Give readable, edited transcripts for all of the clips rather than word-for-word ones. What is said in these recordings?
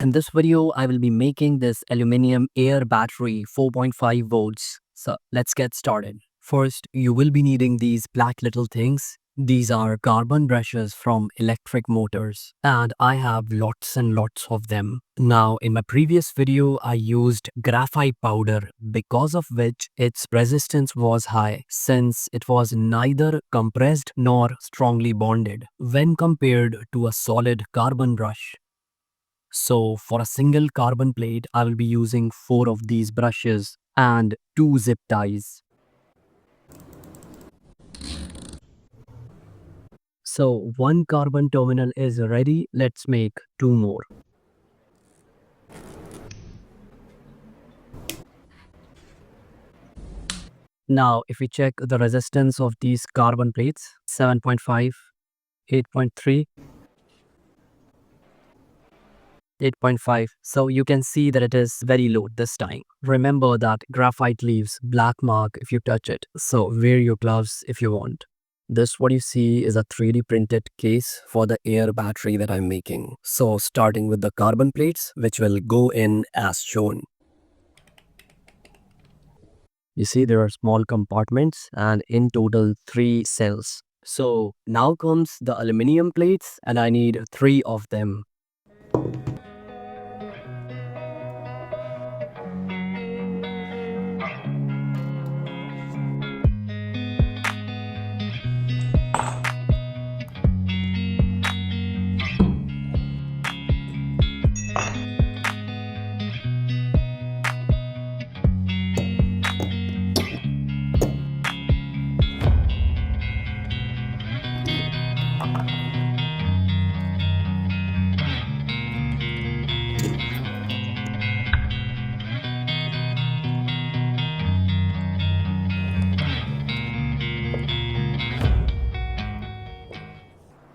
In this video, I will be making this aluminum air battery 4.5 volts. So let's get started. First, you will be needing these black little things. These are carbon brushes from electric motors, and I have lots and lots of them. Now, in my previous video, I used graphite powder, because of which its resistance was high, since it was neither compressed nor strongly bonded when compared to a solid carbon brush. So for a single carbon plate, I will be using 4 of these brushes and 2 zip ties. So one carbon terminal is ready. Let's make 2 more. Now, if we check the resistance of these carbon plates, 7.5, 8.3, 8.5. So you can see that it is very low this time. Remember that graphite leaves black mark if you touch it. So wear your gloves if you want. This what you see is a 3D printed case for the air battery that I'm making. So starting with the carbon plates, which will go in as shown. You see there are small compartments and in total 3 cells. So now comes the aluminum plates and I need 3 of them.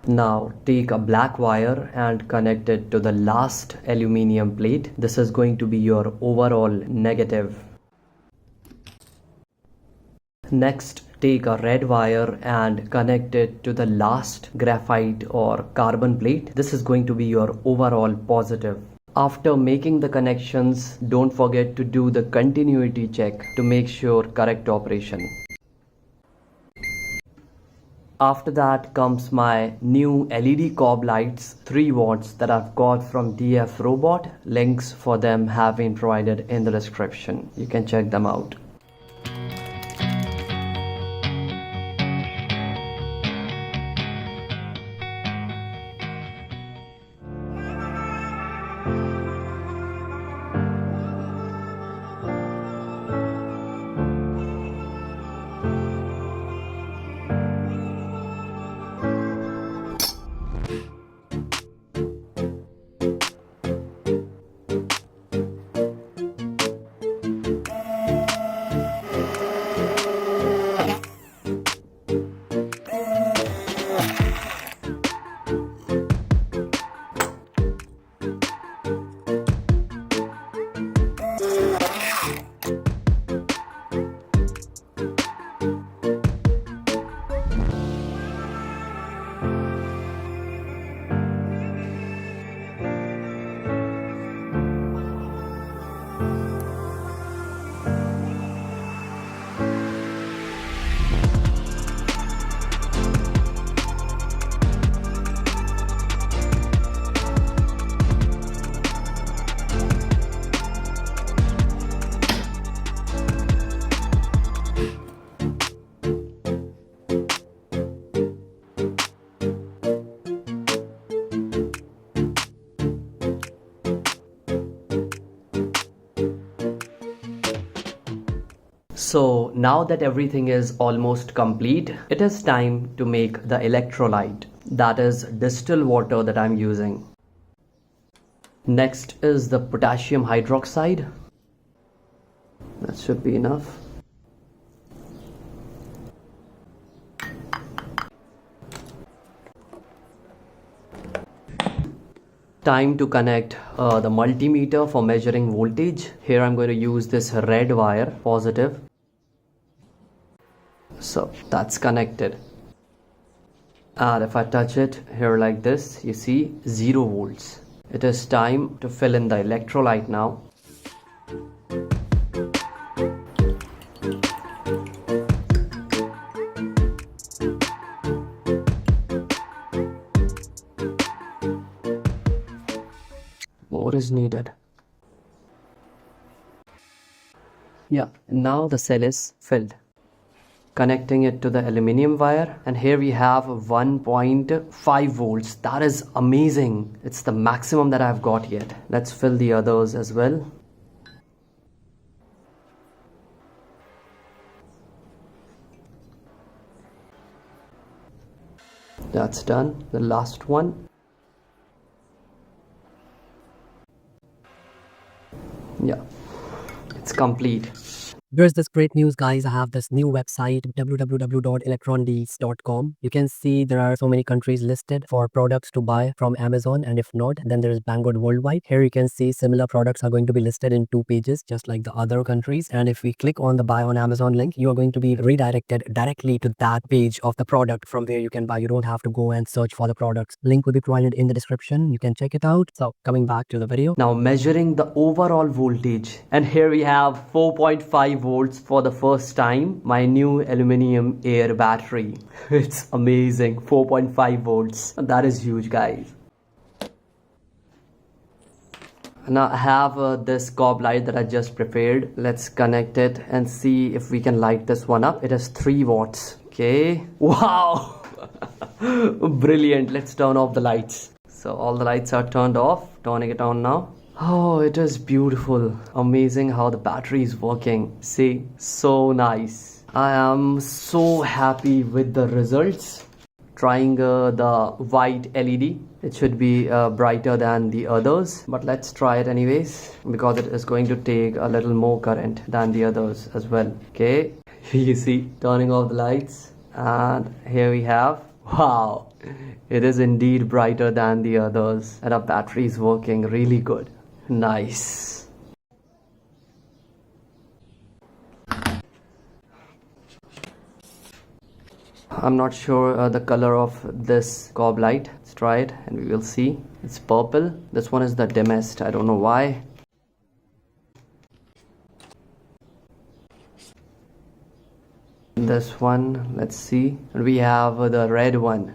Now take a black wire and connect it to the last aluminium plate. This is going to be your overall negative. Next, take a red wire and connect it to the last graphite or carbon plate. This is going to be your overall positive. After making the connections, don't forget to do the continuity check to make sure correct operation. After that comes my new LED COB lights, 3 watts, that I've got from DF Robot. Links for them have been provided in the description. You can check them out. So now that everything is almost complete, it is time to make the electrolyte. That is distilled water that I'm using. Next is the potassium hydroxide. That should be enough. Time to connect the multimeter for measuring voltage. Here I'm going to use this red wire, positive. So that's connected. And if I touch it here like this, you see 0 volts. It is time to fill in the electrolyte now. More is needed. Yeah, now the cell is filled. Connecting it to the aluminium wire, and here we have 1.5 volts. That is amazing. It's the maximum that I've got yet. Let's fill the others as well. That's done. The last one. Yeah, it's complete. There's this great news, guys. I have this new website, www.electrondeals.com. You can see there are so many countries listed for products to buy from Amazon, and if not, then there is Banggood Worldwide. Here you can see similar products are going to be listed in 2 pages, just like the other countries. And if we click on the buy on Amazon link, you are going to be redirected directly to that page of the product from where you can buy. You don't have to go and search for the products. Link will be provided in the description. You can check it out. So coming back to the video. Now measuring the overall voltage, and here we have 4.5 volts for the first time. My new aluminum air battery. It's amazing. 4.5 volts. That is huge, guys. Now I have this COB light that I just prepared. Let's connect it and see if we can light this one up. It has 3 watts. Okay. Wow. Brilliant. Let's turn off the lights. So all the lights are turned off. Turning it on now. Oh, it is beautiful. Amazing how the battery is working. See, so nice. I am so happy with the results. Trying the white LED. It should be brighter than the others, but let's try it anyways, because it is going to take a little more current than the others as well. Okay, you see, turning off the lights, and here we have, wow, it is indeed brighter than the others, and our battery is working really good. Nice. I'm not sure the color of this COB light. Let's try it and we will see. It's purple. This one is the dimmest. I don't know why. This one, let's see. And we have the red one.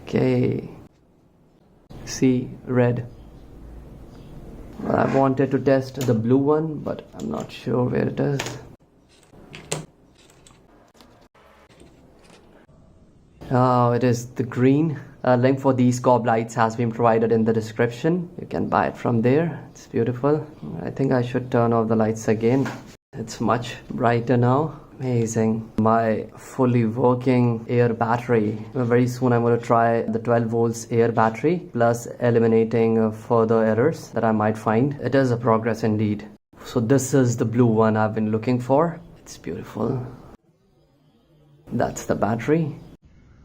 Okay. See, red. Well, I wanted to test the blue one, but I'm not sure where it is. Oh, it is the green. A link for these COB lights has been provided in the description. You can buy it from there. It's beautiful. I think I should turn off the lights again. It's much brighter now. Amazing. My fully working air battery. Very soon I'm going to try the 12 volts air battery, plus eliminating further errors that I might find. It is a progress indeed. So this is the blue one I've been looking for. It's beautiful. That's the battery.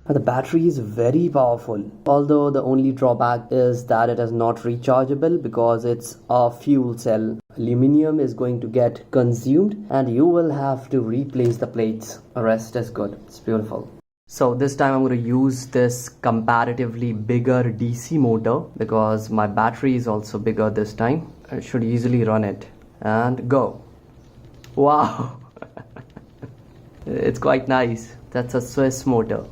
The battery is very powerful, although the only drawback is that it is not rechargeable because it's a fuel cell. Aluminium is going to get consumed and you will have to replace the plates. The rest is good. It's beautiful. So this time I'm going to use this comparatively bigger DC motor because my battery is also bigger this time. I should easily run it and go. Wow. It's quite nice. That's a Swiss motor.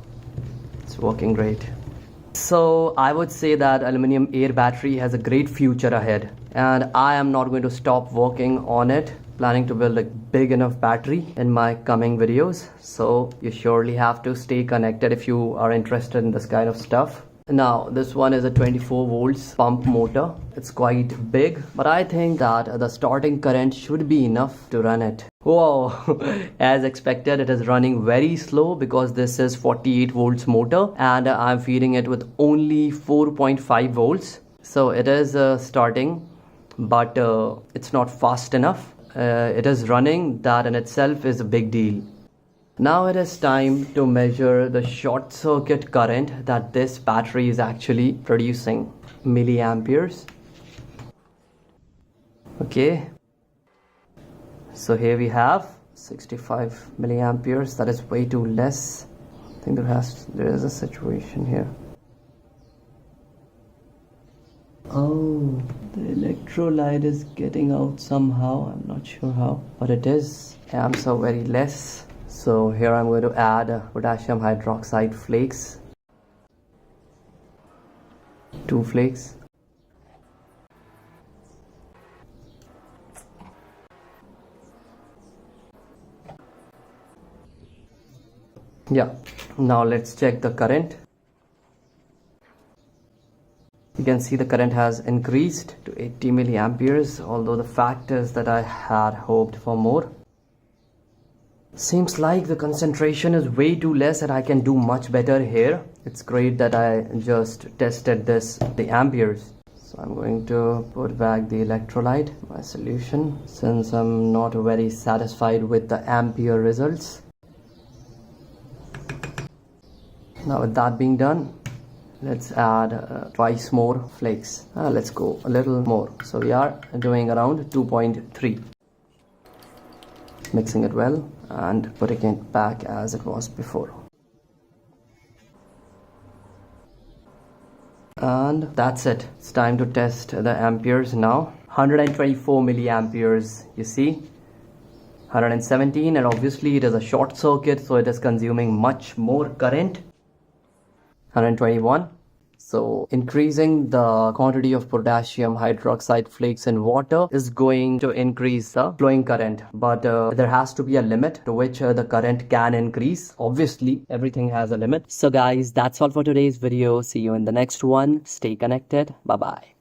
It's working great. So I would say that aluminum air battery has a great future ahead, and I am not going to stop working on it, planning to build a big enough battery in my coming videos. So you surely have to stay connected if you are interested in this kind of stuff. Now this one is a 24 volts pump motor. It's quite big, but I think that the starting current should be enough to run it. Whoa, as expected it is running very slow because this is 48 volts motor and I'm feeding it with only 4.5 volts. So it is starting, but it's not fast enough. It is running. That in itself is a big deal. Now it is time to measure the short circuit current that this battery is actually producing. Milliamperes. Okay. So here we have 65 milliamperes. That is way too less. I think there is a situation here. Oh, the electrolyte is getting out somehow. I'm not sure how, but it is. Amps are very less. So here I'm going to add potassium hydroxide flakes. 2 flakes. Yeah, now let's check the current. You can see the current has increased to 80 milliamperes, although the fact is that I had hoped for more. Seems like the concentration is way too less and I can do much better here. It's great that I just tested the amperes. So I'm going to put back the electrolyte, my solution, since I'm not very satisfied with the ampere results. Now with that being done, let's add twice more flakes. Let's go a little more. So we are doing around 2.3. Mixing it well and putting it back as it was before. And that's it. It's time to test the amperes now. 124 milliamperes, you see. 117, and obviously it is a short circuit, so it is consuming much more current. 121. So increasing the quantity of potassium hydroxide flakes in water is going to increase the flowing current, but there has to be a limit to which the current can increase. Obviously everything has a limit. So guys, that's all for today's video. See you in the next one. Stay connected. Bye bye.